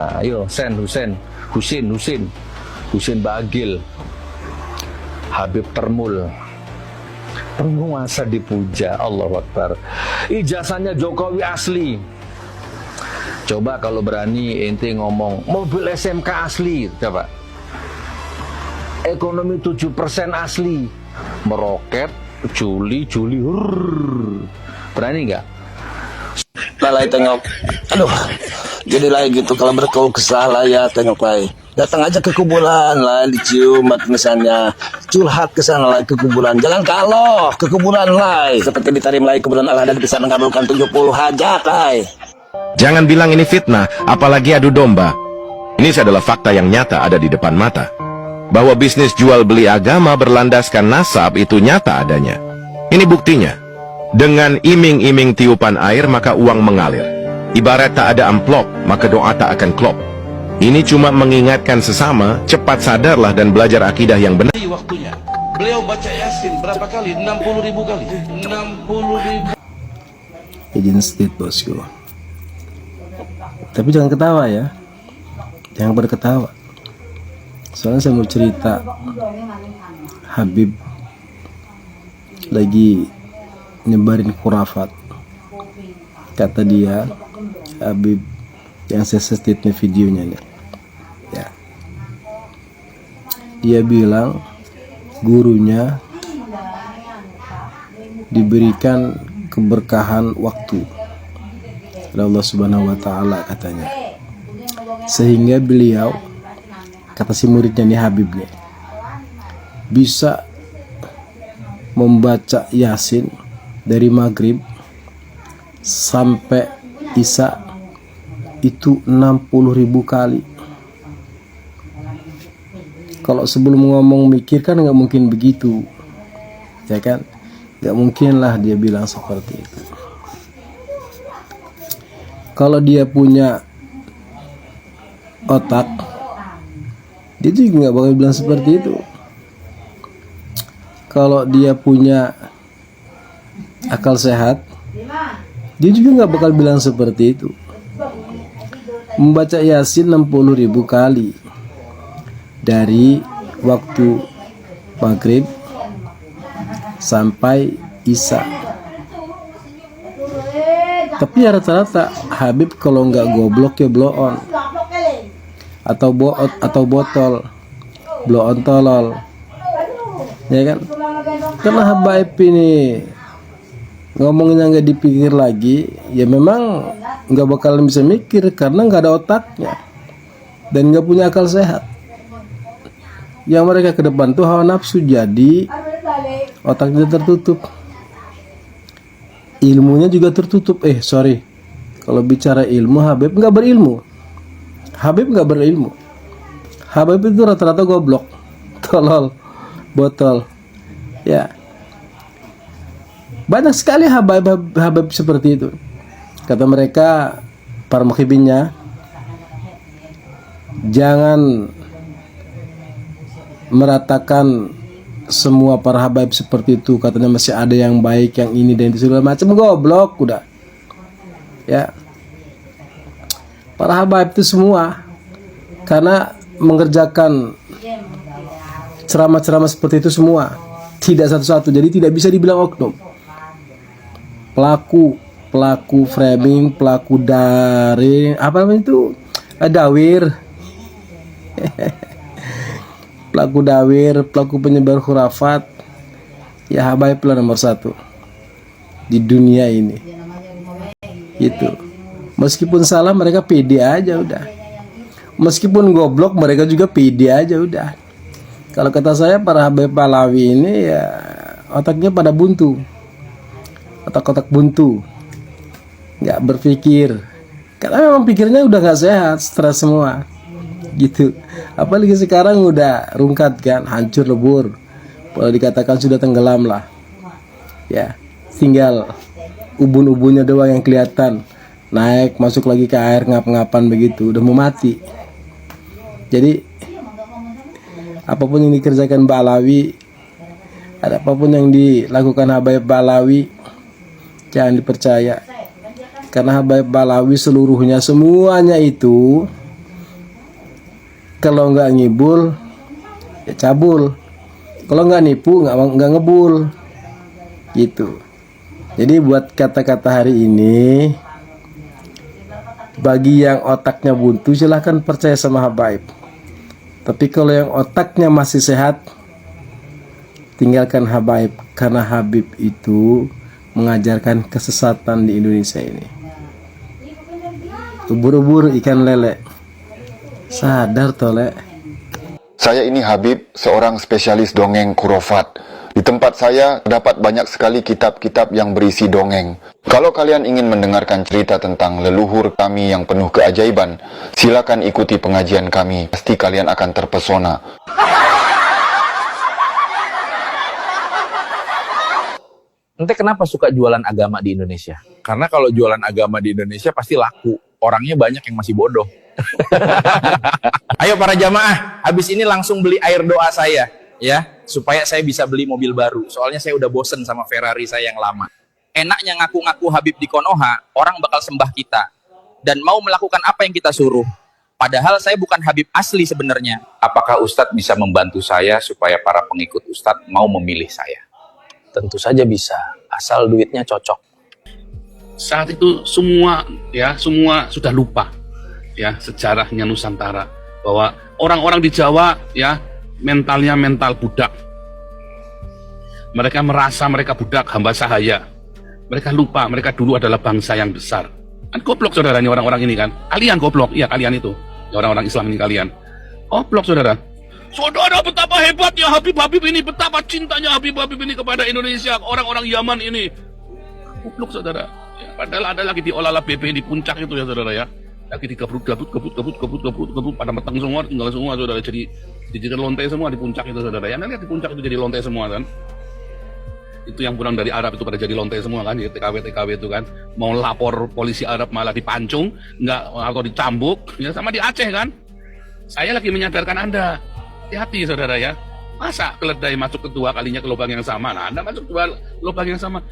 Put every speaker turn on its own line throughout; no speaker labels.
Ayo, Husin Bagil, Habib Termul, penguasa dipuja, Allahu Akbar. Ijazahnya Jokowi asli. Coba kalau berani ente ngomong mobil SMK asli, coba. Ekonomi 7% asli, meroket, Juli, berani nggak?
Lalai tengok, aduh, jadi lagi gitu kalau berkau kesah lah ya tengok lagi. Datang aja ke kuburan lah, dicium misalnya, curhat ke sana lah ke kuburan. Jangan kalau ke kuburan lah, seperti ditarim lagi kuburan Allah dan bisa mengabulkan 70 hajat lah.
Jangan bilang ini fitnah, apalagi adu domba. Ini adalah fakta yang nyata ada di depan mata. Bahwa bisnis jual beli agama berlandaskan nasab itu nyata adanya. Ini buktinya. Dengan iming-iming tiupan air maka uang mengalir. Ibarat tak ada amplop, maka doa tak akan klop. Ini cuma mengingatkan sesama, cepat sadarlah dan belajar akidah yang benar.
Waktunya beliau baca Yasin berapa kali? 60.000 kali. 60.000.
Izin state bosku. Tapi jangan ketawa ya. Jangan berketawa. Soalnya saya mau cerita Habib lagi nyebarin khurafat. Kata dia, Habib yang saya statement videonya nih ya, dia bilang gurunya diberikan keberkahan waktu oleh Allah Subhanahu wa Ta'ala katanya, sehingga beliau, kata si muridnya nih Habib nih, bisa membaca Yasin dari maghrib sampai isya itu 60.000 kali. Kalau sebelum ngomong mikir kan nggak mungkin begitu, ya kan? Nggak mungkin lah dia bilang seperti itu. Kalau dia punya otak, dia juga nggak bakal bilang seperti itu. Kalau dia punya akal sehat, dia juga nggak bakal bilang seperti itu. Membaca Yasin 60.000 kali dari waktu maghrib sampai isya. Tapi ya rata-rata Habib kalau nggak goblok ya blow on atau botol, blow on tolol, ya kan? Karena Habib ini ngomongnya nggak dipikir lagi, ya memang nggak bakalan bisa mikir karena nggak ada otaknya dan nggak punya akal sehat. Yang mereka ke depan tuh hawa nafsu, jadi otaknya tertutup, ilmunya juga tertutup. Kalau bicara ilmu, Habib nggak berilmu. Habib nggak berilmu. Habib itu rata-rata goblok, tolol, botol, ya. Banyak sekali Habib seperti itu. Kata mereka, para mukhibinnya, jangan meratakan semua para Habib seperti itu. Katanya masih ada yang baik, yang ini dan itu segala macam. Goblok udah. Ya. Para Habib itu semua karena mengerjakan ceramah-ceramah seperti itu semua, tidak satu-satu, jadi tidak bisa dibilang oknum. Pelaku framing, pelaku daring, apa namanya itu, dawir, pelaku penyebar khurafat, ya Habib lah nomor 1 di dunia ini. Itu. Meskipun salah mereka pede aja udah. Meskipun goblok mereka juga pede aja udah. Kalau kata saya para Habib Pahlawi ini ya otaknya pada buntu. Otak-otak buntu, nggak berpikir, karena memang pikirnya udah nggak sehat, stres semua, gitu. Apalagi sekarang udah rungkat kan, hancur lebur, kalau dikatakan sudah tenggelam lah, ya. Tinggal ubun-ubunnya doang yang kelihatan, naik masuk lagi ke air ngap-ngapan begitu, udah mau mati. Jadi apapun yang dikerjakan Balawi, apapun yang dilakukan Habib Balawi, jangan dipercaya. Karena Habib Balawi seluruhnya, semuanya itu kalau nggak ngibul ya cabul, kalau nggak nipu nggak ngebul gitu. Jadi buat kata-kata hari ini, bagi yang otaknya buntu silahkan percaya sama habaib. Tapi kalau yang otaknya masih sehat, tinggalkan habaib, karena Habib itu mengajarkan kesesatan di Indonesia ini. Ubur-ubur ikan lele, sadar tolek.
Saya ini Habib, seorang spesialis dongeng khurafat. Di tempat saya terdapat banyak sekali kitab-kitab yang berisi dongeng. Kalau kalian ingin mendengarkan cerita tentang leluhur kami yang penuh keajaiban, silakan ikuti pengajian kami. Pasti kalian akan terpesona.
Ente kenapa suka jualan agama di Indonesia?
Karena kalau jualan agama di Indonesia pasti laku. Orangnya banyak yang masih bodoh.
Ayo para jamaah, habis ini langsung beli air doa saya, ya, supaya saya bisa beli mobil baru. Soalnya saya udah bosen sama Ferrari saya yang lama. Enaknya ngaku-ngaku Habib di Konoha, orang bakal sembah kita dan mau melakukan apa yang kita suruh. Padahal saya bukan Habib asli sebenarnya.
Apakah Ustadz bisa membantu saya supaya para pengikut Ustadz mau memilih saya?
Tentu saja bisa, asal duitnya cocok.
Saat itu semua sudah lupa ya sejarahnya Nusantara, bahwa orang-orang di Jawa ya mentalnya mental budak. Mereka merasa mereka budak, hamba sahaya. Mereka lupa mereka dulu adalah bangsa yang besar. Kan goblok saudara, ini orang-orang ini kan. Kalian goblok, iya kalian itu. Ya, orang-orang Islam ini kalian. Goblok saudara. Saudara, betapa hebatnya Habib ini, betapa cintanya Habib ini kepada Indonesia, orang-orang Yaman ini. Goblok saudara. Ya, padahal ada lagi di Olala BP di puncak itu ya saudara ya. Lagi dikebut pada meteng semua, tinggal semua saudara, jadi lonte semua di puncak itu saudara ya. Lihat di puncak itu jadi lonte semua kan. Itu yang pulang dari Arab itu pada jadi lonte semua kan, di TKW itu kan. Mau lapor polisi Arab malah dipancung, enggak, atau dicambuk ya, sama di Aceh kan. Saya lagi menyadarkan Anda, hati-hati saudara ya. Masa keledai masuk kedua kalinya ke lubang yang sama? Nah, Anda masuk dua lubang yang sama.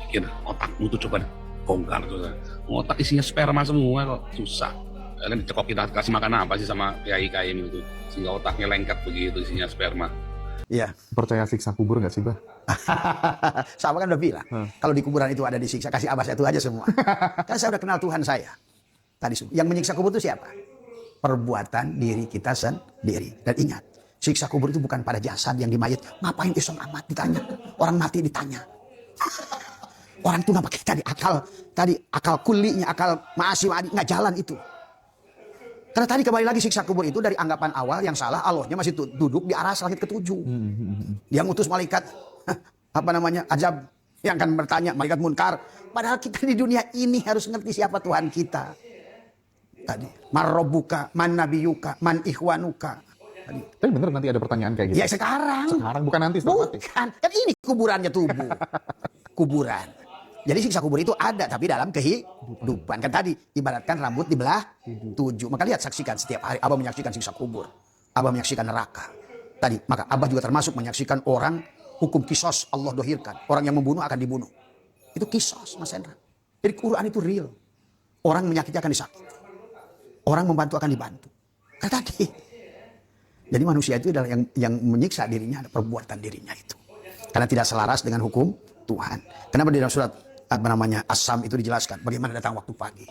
Pikir otakmu tuh coba bongkar saudara. Otak isinya sperma semua kok, susah. Kalian dicekok, kita kasih makan apa sih sama kiai-kiai itu sehingga otaknya lengket begitu, isinya sperma.
Iya.
Percaya siksa kubur nggak sih, Bah?
Sama kan udah bilang. Kalau di kuburan itu ada disiksa, kasih abah satu aja semua. Kan saya udah kenal Tuhan saya. Tadi yang menyiksa kubur itu siapa? Perbuatan diri kita sendiri. Dan ingat, siksa kubur itu bukan pada jasad yang dimayat. Ngapain Islam amat ditanya? Orang mati ditanya. Orang itu nampak tadi akal kulinya, akal ma'asi nggak jalan itu. Karena tadi kembali lagi siksa kubur itu dari anggapan awal yang salah, Allahnya masih duduk di aras langit ketujuh. Dia ngutus malaikat azab yang akan bertanya, malaikat munkar. Padahal kita di dunia ini harus ngerti siapa Tuhan kita. Tadi, man rabbuka, man nabiyuka, man ikhwanuka. Tadi.
Tapi bener nanti ada pertanyaan kayak gitu.
Ya sekarang.
Sekarang bukan nanti setelah mati.
Bukan. Kan ini kuburannya tubuh. Kuburan. Jadi siksa kubur itu ada tapi dalam kehidupan. Kan tadi ibaratkan rambut dibelah 7. Maka lihat, saksikan setiap hari Abah menyaksikan siksa kubur. Abah menyaksikan neraka. Tadi maka Abah juga termasuk menyaksikan orang hukum kisos Allah dohirkan. Orang yang membunuh akan dibunuh. Itu kisos Mas Hendra. Jadi Quran itu real. Orang menyakiti akan disakiti. Orang membantu akan dibantu. Kan tadi. Jadi manusia itu adalah yang menyiksa dirinya, perbuatan dirinya itu. Karena tidak selaras dengan hukum Tuhan. Kenapa di dalam surat As-Sam itu dijelaskan bagaimana datang waktu pagi,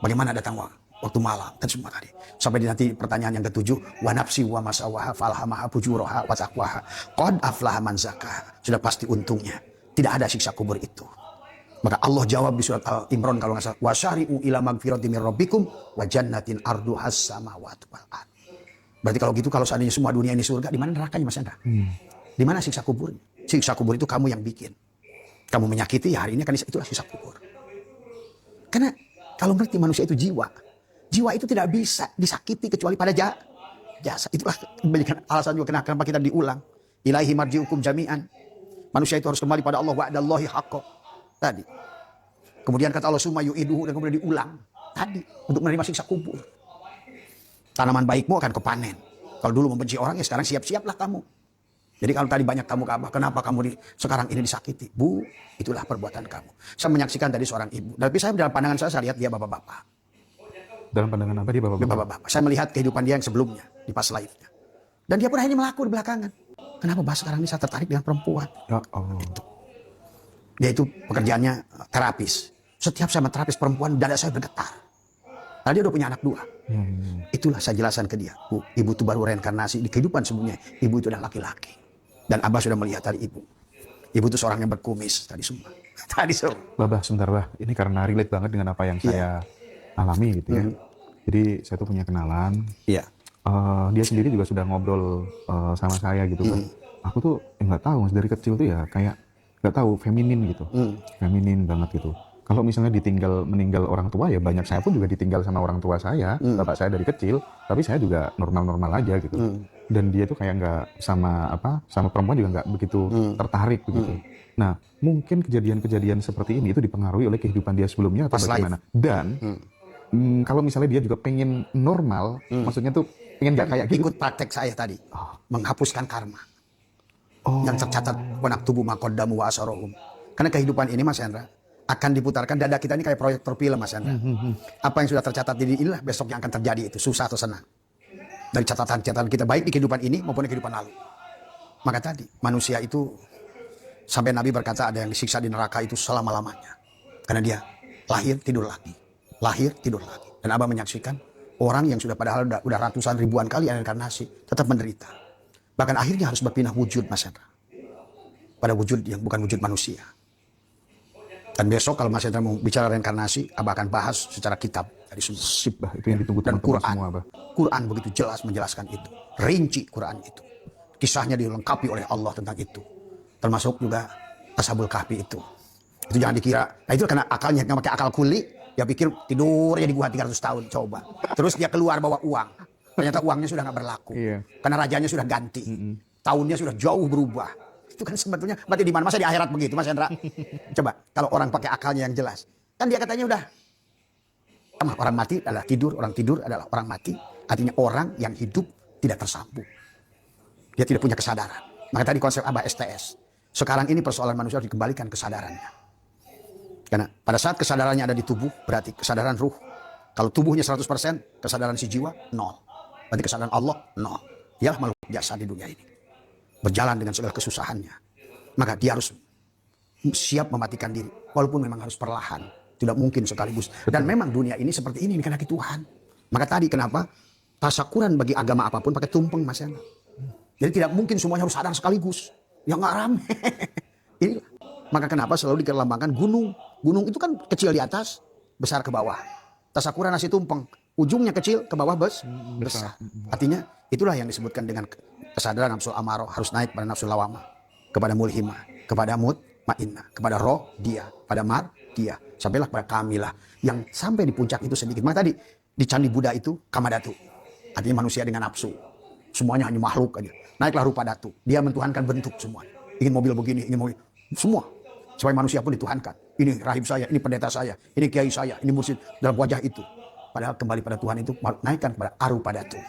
bagaimana datang waktu malam, dan semua tadi. Sampai nanti pertanyaan yang ke-7, wa nafsi wa masawaha falhamaha fujuraha wa taqwaha qad aflaha man zakaha. Sudah pasti untungnya tidak ada siksa kubur itu. Maka Allah jawab di surat Al-Imran kalau nggak salah, wasyari'u ila magfirati mir rabbikum wa jannatin arduhas samawati wal ard. Berarti kalau gitu, kalau seandainya semua dunia ini surga, di mana nerakanya Mas Hendra? Di mana siksa kuburnya? Siksa kubur itu kamu yang bikin. Kamu menyakiti, ya hari ini kan itulah siksa kubur. Karena kalau ngerti manusia itu jiwa. Jiwa itu tidak bisa disakiti kecuali pada jasa. Itulah alasan juga kenapa kita diulang. Ilaihi marji'ukum jami'an. Manusia itu harus kembali pada Allah, wa'adallahi haqqo. Tadi. Kemudian kata Allah summa yu'iduhu, dan kemudian diulang. Tadi untuk menerima siksa kubur. Tanaman baikmu akan kepanen. Kalau dulu membenci orang, ya sekarang siap-siaplah kamu. Jadi kalau tadi banyak kamu kabar, kenapa kamu sekarang ini disakiti? Bu, itulah perbuatan kamu. Saya menyaksikan tadi seorang ibu. Tapi saya dalam pandangan saya lihat dia bapak-bapak.
Dalam pandangan Abah dia bapak-bapak.
Bapak-bapak. Saya melihat kehidupan dia yang sebelumnya di pas life-nya. Dan dia pun akhirnya melaku di belakangan. Kenapa Bah sekarang ini saya tertarik dengan perempuan?
Ya Allah.
Dia itu pekerjaannya terapis. Setiap saya terapis perempuan, dada saya bergetar. Karena dia udah punya anak 2. Itulah saya jelaskan ke dia. Bu, ibu itu baru reinkarnasi di kehidupan sebelumnya. Ibu itu adalah laki-laki. Dan Abah sudah melihat tadi ibu. Ibu itu seorang yang berkumis tadi semua. Tadi semua.
Bah, sebentar Bah. Ini karena relate banget dengan apa yang saya alami gitu ya. Jadi saya tuh punya kenalan.
Iya.
Dia sendiri juga sudah ngobrol sama saya gitu kan. Aku tuh nggak tahu dari kecil tuh ya kayak nggak tahu feminin gitu, feminin banget gitu. Kalau misalnya meninggal orang tua ya banyak, saya pun juga ditinggal sama orang tua saya, bapak saya dari kecil, tapi saya juga normal-normal aja gitu. Dan dia tuh kayak nggak sama perempuan juga nggak begitu tertarik begitu. Nah mungkin kejadian-kejadian seperti ini itu dipengaruhi oleh kehidupan dia sebelumnya atau bagaimana? Dan kalau misalnya dia juga pengen normal, maksudnya tuh pengen nggak kayak gitu.
Ikut praktek saya tadi, menghapuskan karma. Yang tercatat wanak tubuh makodamu wa asarohum. Karena kehidupan ini Mas Hendra akan diputarkan, dada kita ini kayak proyektor film Mas Hendra. Apa yang sudah tercatat di inilah besok yang akan terjadi, itu susah atau senang. Dari catatan-catatan kita baik di kehidupan ini maupun di kehidupan lalu. Maka tadi manusia itu sampai Nabi berkata ada yang disiksa di neraka itu selama-lamanya. Karena dia lahir tidur lagi. Lahir tidur lagi. Dan Abah menyaksikan orang yang sudah padahal udah ratusan ribuan kali reinkarnasi tetap menderita. Bahkan akhirnya harus berpindah wujud Mas Hendra. Pada wujud yang bukan wujud manusia. Dan besok kalau Mas Hendra mau bicara reinkarnasi, Abah akan bahas secara kitab dari semua.
Sip Bah, itu yang ditunggu
Dan
teman-teman
Quran.
semua Bah.
Quran begitu jelas menjelaskan itu. Rinci Quran itu. Kisahnya dilengkapi oleh Allah tentang itu. Termasuk juga Ashabul Kahfi itu. Itu jangan dikira. Nah itu karena akalnya nggak pakai akal kuli. Dia pikir tidurnya di gua 300 tahun. Coba. Terus dia keluar bawa uang. Ternyata uangnya sudah nggak berlaku. Karena rajanya sudah ganti. Tahunnya sudah jauh berubah. Itu kan sebetulnya berarti di mana? Masa di akhirat begitu Mas Hendra? Coba kalau orang pakai akalnya yang jelas. Kan dia katanya udah orang mati adalah tidur, orang tidur adalah orang mati. Artinya orang yang hidup tidak tersambung. Dia tidak punya kesadaran. Maka tadi konsep Abah STS. Sekarang ini persoalan manusia harus dikembalikan kesadarannya. Karena pada saat kesadarannya ada di tubuh, berarti kesadaran ruh. Kalau tubuhnya 100%, kesadaran si jiwa, 0. Berarti kesadaran Allah, 0. Dialah makhluk biasa di dunia ini. Berjalan dengan segala kesusahannya. Maka dia harus siap mematikan diri. Walaupun memang harus perlahan. Tidak mungkin sekaligus. Dan memang dunia ini seperti ini dikehendaki Tuhan. Maka tadi kenapa tasakuran bagi agama apapun pakai tumpeng Mas Yana. Jadi tidak mungkin semuanya harus sadar sekaligus. Ya nggak rame. Inilah. Maka kenapa selalu dikelambangkan gunung. Gunung itu kan kecil di atas, besar ke bawah. Tasakuran nasi tumpeng. Ujungnya kecil, ke bawah besar. Artinya itulah yang disebutkan dengan kesadaran nafsu amaroh harus naik pada nafsu lawamah. Kepada mulhimah, kepada mutmainnah, kepada roh dia, pada mar dia. Sampailah pada kamilah. Yang sampai di puncak itu sedikit. Maka tadi di Candi Buddha itu kamadatu. Artinya manusia dengan nafsu. Semuanya hanya makhluk aja. Naiklah rupa datu. Dia mentuhankan bentuk semua. Ingin mobil begini, ingin mobil. Semua. Supaya manusia pun dituhankan. Ini rahib saya, ini pendeta saya, ini kiai saya, ini mursyid dalam wajah itu. Padahal kembali pada Tuhan itu naikkan pada arupa datu.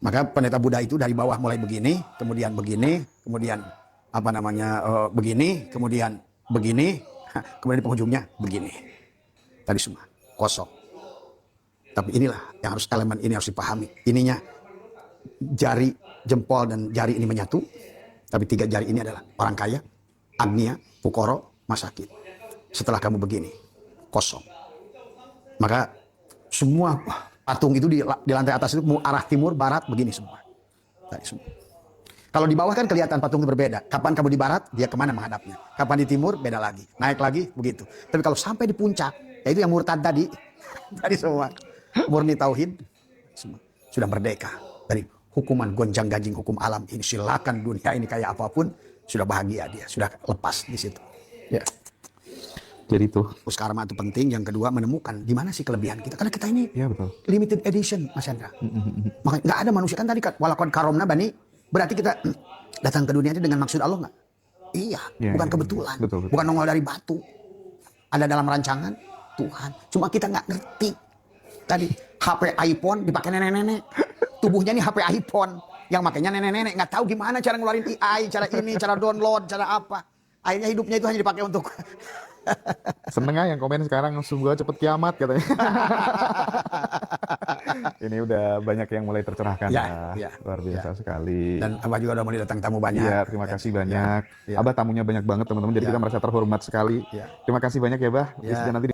Maka pendeta Buddha itu dari bawah mulai begini, kemudian begini, kemudian begini, kemudian begini, kemudian di penghujungnya begini. Tadi semua kosong. Tapi inilah yang harus elemen ini harus dipahami. Ininya jari jempol dan jari ini menyatu. Tapi 3 jari ini adalah orang kaya, agnia, fukoro, masakin. Setelah kamu begini, kosong. Maka semua patung itu di lantai atas itu arah timur, barat, begini semua. Tadi semua. Kalau di bawah kan kelihatan patung itu berbeda. Kapan kamu di barat, dia kemana menghadapnya. Kapan di timur, beda lagi. Naik lagi, begitu. Tapi kalau sampai di puncak, yaitu yang murtad tadi, tadi semua. Murni tauhid, semua. Sudah merdeka dari hukuman gonjang-ganjing hukum alam ini. Silakan dunia ini kayak apapun, sudah bahagia dia. Sudah lepas di situ. Ya.
Jadi itu.
Karma itu penting. Yang kedua menemukan di mana sih kelebihan kita. Karena kita ini
ya, betul.
Limited edition, Mas Chandra. Makanya nggak ada manusia kan tadi walakon karomna bani. Berarti kita datang ke dunia ini dengan maksud Allah nggak? Iya, bukan kebetulan.
Betul.
Bukan nongol dari batu. Ada dalam rancangan Tuhan. Cuma kita nggak ngerti. Tadi HP iPhone dipakai nenek-nenek. Tubuhnya nih HP iPhone. Yang makanya nenek-nenek nggak tahu gimana cara ngeluarin AI, cara ini, cara download, cara apa. Akhirnya hidupnya itu hanya dipakai untuk
Seneng aja yang komen sekarang, semoga cepet kiamat katanya. Ini udah banyak yang mulai tercerahkan
Ya,
ya.
ya,
Luar biasa sekali.
Dan Abah juga udah mau datang tamu banyak.
Iya, terima kasih banyak.
Ya.
Abah tamunya banyak banget teman-teman, jadi
Ya.
kita merasa terhormat sekali.
Ya.
Terima kasih banyak ya, Bah.
Ya.
Bisa nanti